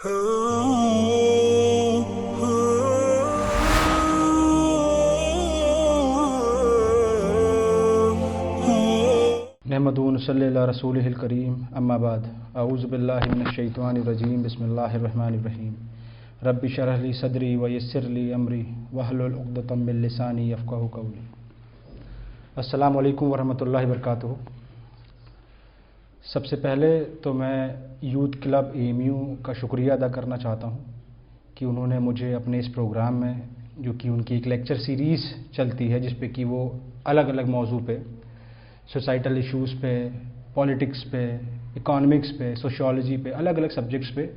नहमदुहु व नसल्ली अला रसूलिहिल करीम अम्मा बाद अऊज़ु बिल्लाहि मिनश शैतानिर रजीम बिस्मिल्लाहिर रहमानिर रहीम रब्बि शरह ली सदरी व यस्सिर ली अमरी वहलुल उक़दतम मिन लिसानी यफ़क़हू क़ौली। अस्सलामु अलैकुम व रहमतुल्लाहि व बरकातुहू। सबसे पहले तो मैं यूथ क्लब एएमयू का शुक्रिया अदा करना चाहता हूँ कि उन्होंने मुझे अपने इस प्रोग्राम में, जो कि उनकी एक लेक्चर सीरीज़ चलती है जिस पे कि वो अलग अलग मौजू पे, सोसाइटल इश्यूज़ पे, पॉलिटिक्स पे, इकोनॉमिक्स पे, सोशियोलॉजी पे, अलग अलग सब्जेक्ट्स पे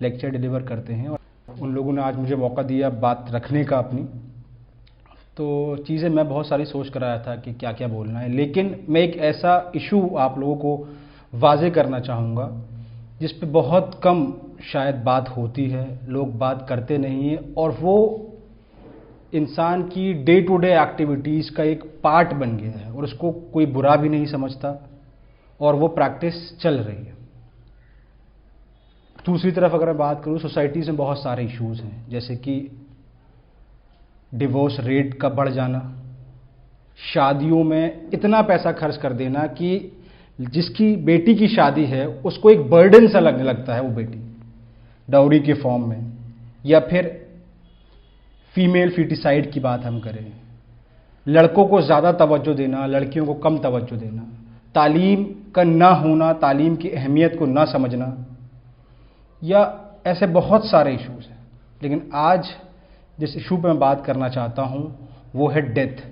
लेक्चर डिलीवर करते हैं। और उन लोगों ने आज मुझे मौका दिया बात रखने का अपनी, तो चीज़ें मैं बहुत सारी सोच कर आया था कि क्या क्या बोलना है, लेकिन मैं एक ऐसा इशू आप लोगों को वाज़े करना चाहूँगा जिस पे बहुत कम शायद बात होती है, लोग बात करते नहीं हैं, और वो इंसान की डे टू डे एक्टिविटीज़ का एक पार्ट बन गया है और उसको कोई बुरा भी नहीं समझता और वो प्रैक्टिस चल रही है। दूसरी तरफ अगर मैं बात करूँ, सोसाइटीज़ में बहुत सारे इश्यूज़ हैं, जैसे कि डिवोर्स रेट का बढ़ जाना, शादियों में इतना पैसा खर्च कर देना कि जिसकी बेटी की शादी है उसको एक बर्डन सा लगने लगता है वो बेटी, डाउरी के फॉर्म में। या फिर फीमेल फिटिसाइड की बात हम करें, लड़कों को ज़्यादा तवज्जो देना, लड़कियों को कम तवज्जो देना, तालीम का ना होना, तालीम की अहमियत को ना समझना, या ऐसे बहुत सारे इश्यूज़ हैं। लेकिन आज जिस इशू पर मैं बात करना चाहता हूँ वो है डेथ।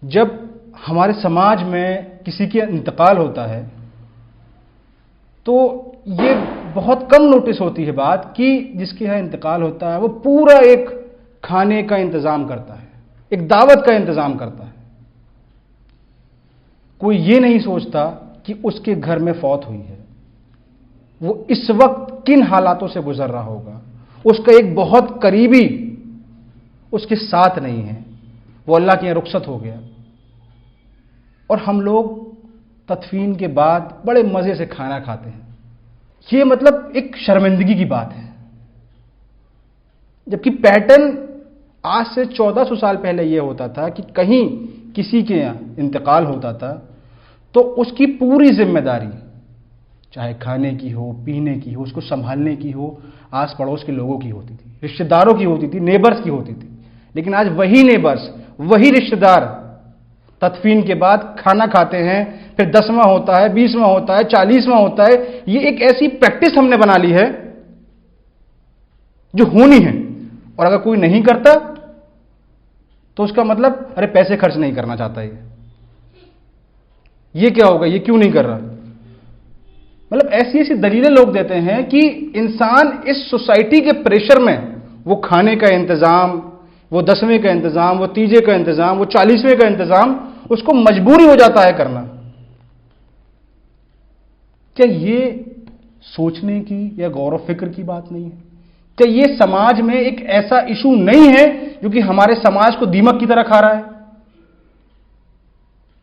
जब हमारे समाज में किसी के इंतकाल होता है तो ये बहुत कम नोटिस होती है बात कि जिसके यहाँ इंतकाल होता है वो पूरा एक खाने का इंतज़ाम करता है, एक दावत का इंतज़ाम करता है। कोई ये नहीं सोचता कि उसके घर में फौत हुई है, वो इस वक्त किन हालातों से गुजर रहा होगा, उसका एक बहुत करीबी उसके साथ नहीं है, वो अल्लाह के यहाँ रुखसत हो गया। और हम लोग तदफीन के बाद बड़े मज़े से खाना खाते हैं। ये मतलब एक शर्मिंदगी की बात है, जबकि पैटर्न आज से 1400 साल पहले ये होता था कि कहीं किसी के यहाँ इंतकाल होता था तो उसकी पूरी जिम्मेदारी, चाहे खाने की हो, पीने की हो, उसको संभालने की हो, आस पड़ोस के लोगों की होती थी, रिश्तेदारों की होती थी, नेबर्स की होती थी। लेकिन आज वही नेबर्स, वही रिश्तेदार तदफीन के बाद खाना खाते हैं, फिर 10वां होता है, 20वां होता है, 40वां होता है। ये एक ऐसी प्रैक्टिस हमने बना ली है जो होनी है, और अगर कोई नहीं करता तो उसका मतलब अरे पैसे खर्च नहीं करना चाहता ये क्या होगा, ये क्यों नहीं कर रहा। मतलब ऐसी ऐसी दलीलें लोग देते हैं कि इंसान इस सोसाइटी के प्रेशर में वो खाने का इंतजाम, वो 10वें का इंतजाम, वो 30 का इंतजाम, वो 40वें का इंतजाम उसको मजबूरी हो जाता है करना। क्या ये सोचने की या गौर फिक्र की बात नहीं है? क्या ये समाज में एक ऐसा इशू नहीं है जो कि हमारे समाज को दीमक की तरह खा रहा है?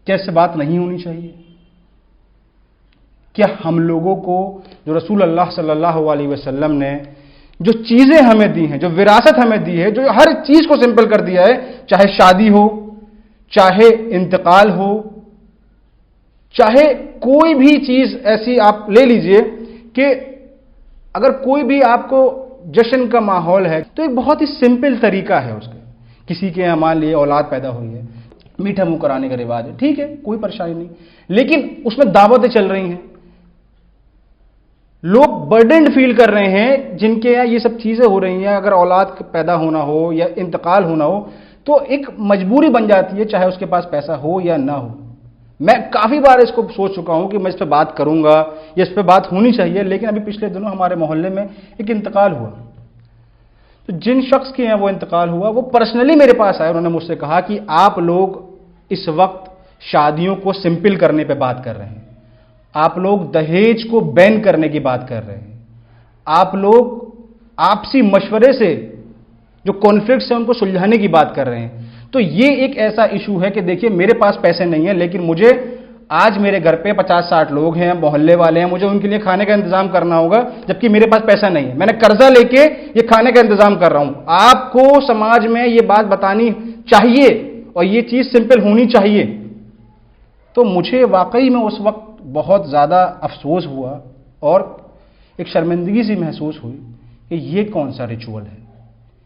क्या इससे बात नहीं होनी चाहिए? क्या हम लोगों को जो रसूल अल्लाह सल्लल्लाहु अलैहि वसल्लम ने जो चीजें हमें दी हैं, जो विरासत हमें दी है, जो हर चीज को सिंपल कर दिया है, चाहे शादी हो, चाहे इंतकाल हो, चाहे कोई भी चीज ऐसी आप ले लीजिए कि अगर कोई भी आपको जश्न का माहौल है तो एक बहुत ही सिंपल तरीका है उसका। किसी के यहाँ मान लिए औलाद पैदा हुई है, मीठा मुंह कराने का रिवाज है, ठीक है, कोई परेशानी नहीं, लेकिन उसमें दावतें चल रही हैं, लोग बर्डन्ड फील कर रहे हैं जिनके यहाँ ये सब चीजें हो रही हैं। अगर औलाद पैदा होना हो या इंतकाल होना हो तो एक मजबूरी बन जाती है, चाहे उसके पास पैसा हो या ना हो। मैं काफी बार इसको सोच चुका हूं कि मैं इस पर बात करूंगा या इस पर बात होनी चाहिए, लेकिन अभी पिछले दिनों हमारे मोहल्ले में एक इंतकाल हुआ। तो जिन शख्स के यहाँ वो इंतकाल हुआ वो पर्सनली मेरे पास आए, उन्होंने मुझसे कहा कि आप लोग इस वक्त शादियों को सिंपल करने पर बात कर रहे हैं, आप लोग दहेज को बैन करने की बात कर रहे हैं, आप लोग आपसी मशवरे से जो कॉन्फ्लिक्ट्स हैं उनको सुलझाने की बात कर रहे हैं। तो ये एक ऐसा इशू है कि देखिए मेरे पास पैसे नहीं है, लेकिन मुझे आज मेरे घर पे 50-60 लोग हैं, मोहल्ले वाले हैं, मुझे उनके लिए खाने का इंतजाम करना होगा, जबकि मेरे पास पैसा नहीं है। मैंने कर्जा लेके ये खाने का इंतजाम कर रहा हूं। आपको समाज में ये बात बतानी चाहिए और ये चीज सिंपल होनी चाहिए। तो मुझे वाकई में उस वक्त बहुत ज्यादा अफसोस हुआ और एक शर्मिंदगी सी महसूस हुई कि ये कौन सा रिचुअल है,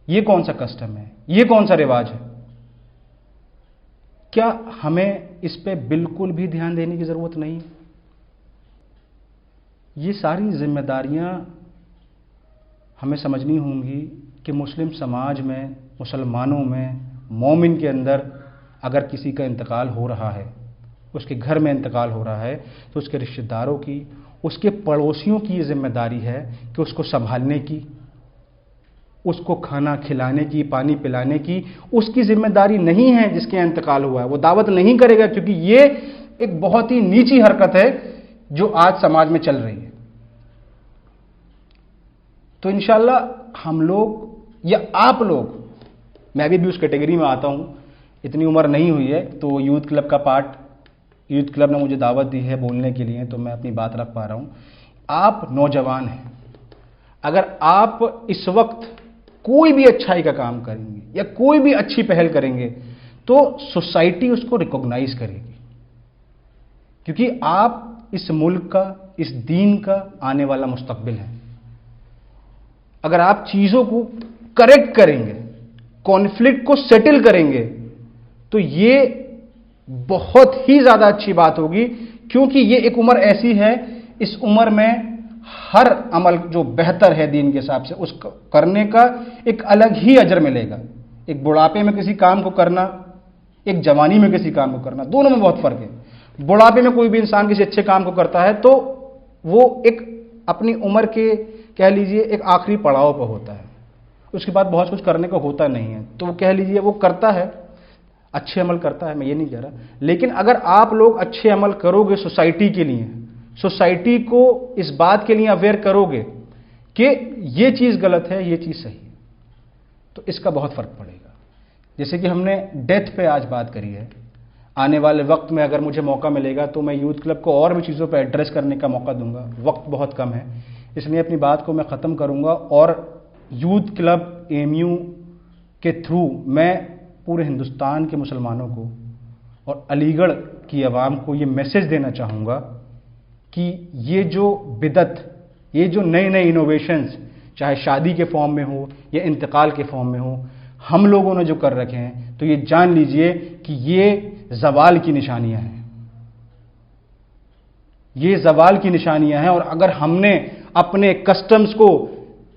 ये कौन सा कस्टम है, ये कौन सा रिवाज है। क्या हमें इस पे बिल्कुल भी ध्यान देने की जरूरत नहीं? ये सारी जिम्मेदारियां हमें समझनी होंगी कि मुस्लिम समाज में, मुसलमानों में, मोमिन के अंदर अगर किसी का इंतकाल हो रहा है, उसके घर में इंतकाल हो रहा है, तो उसके रिश्तेदारों की, उसके पड़ोसियों की ये जिम्मेदारी है कि उसको संभालने की, उसको खाना खिलाने की, पानी पिलाने की उसकी जिम्मेदारी नहीं है जिसके इंतकाल हुआ है। वो दावत नहीं करेगा, क्योंकि ये एक बहुत ही नीची हरकत है जो आज समाज में चल रही है। तो इंशाल्लाह हम लोग या आप लोग, मैं भी उस कैटेगरी में आता हूं, इतनी उम्र नहीं हुई है, तो यूथ क्लब का पार्ट, यूथ क्लब ने मुझे दावत दी है बोलने के लिए, तो मैं अपनी बात रख पा रहा हूं। आप नौजवान हैं, अगर आप इस वक्त कोई भी अच्छाई का काम करेंगे या कोई भी अच्छी पहल करेंगे तो सोसाइटी उसको रिकॉग्नाइज करेगी, क्योंकि आप इस मुल्क का, इस दीन का आने वाला मुस्तकबिल है। अगर आप चीजों को करेक्ट करेंगे, कॉन्फ्लिक्ट को सेटल करेंगे, तो ये बहुत ही ज्यादा अच्छी बात होगी, क्योंकि ये एक उम्र ऐसी है, इस उम्र में हर अमल जो बेहतर है दीन के हिसाब से, उस करने का एक अलग ही अजर मिलेगा। एक बुढ़ापे में किसी काम को करना, एक जवानी में किसी काम को करना, दोनों में बहुत फर्क है। बुढ़ापे में कोई भी इंसान किसी अच्छे काम को करता है तो वो एक अपनी उम्र के, कह लीजिए, एक आखिरी पड़ाव पर होता है, उसके बाद बहुत कुछ करने को होता नहीं है, तो कह लीजिए वो करता है, अच्छे अमल करता है, मैं ये नहीं कह रहा। लेकिन अगर आप लोग अच्छे अमल करोगे सोसाइटी के लिए, सोसाइटी को इस बात के लिए अवेयर करोगे कि ये चीज गलत है, ये चीज सही है, तो इसका बहुत फर्क पड़ेगा। जैसे कि हमने डेथ पे आज बात करी है, आने वाले वक्त में अगर मुझे मौका मिलेगा तो मैं यूथ क्लब को और भी चीज़ों पर एड्रेस करने का मौका दूंगा। वक्त बहुत कम है, इसलिए अपनी बात को मैं ख़त्म करूंगा और यूथ क्लब एएमयू के थ्रू मैं पूरे हिंदुस्तान के मुसलमानों को और अलीगढ़ की आवाम को ये मैसेज देना चाहूँगा कि ये जो बिदत, ये जो नए नए इनोवेशंस, चाहे शादी के फॉर्म में हो या इंतकाल के फॉर्म में हो, हम लोगों ने जो कर रखे हैं, तो ये जान लीजिए कि ये ज़वाल की निशानियां हैं, ये ज़वाल की निशानियां हैं। और अगर हमने अपने कस्टम्स को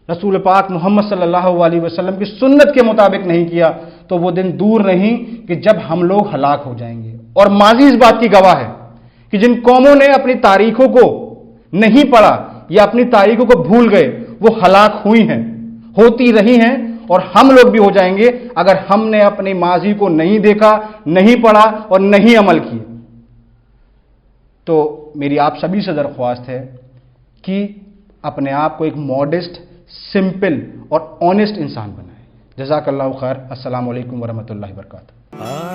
रसूल पाक मोहम्मद सल्लल्लाहु अलैहि वसल्लम की सुन्नत के मुताबिक नहीं किया, तो वो दिन दूर नहीं कि जब हम लोग हलाक हो जाएंगे। और माजी इस बात की गवाह है कि जिन कौमों ने अपनी तारीखों को नहीं पढ़ा या अपनी तारीखों को भूल गए, वो हलाक हुई हैं, होती रही हैं, और हम लोग भी हो जाएंगे अगर हमने अपने माजी को नहीं देखा, नहीं पढ़ा और नहीं अमल किए। तो मेरी आप सभी से दरख्वास्त है कि अपने आप को एक मॉडेस्ट, सिंपल और ऑनेस्ट इंसान बनाएं। जज़ाकल्लाहु खैर। अस्सलामु अलैकुम वरहमतुल्लाहि वबरकातुहू।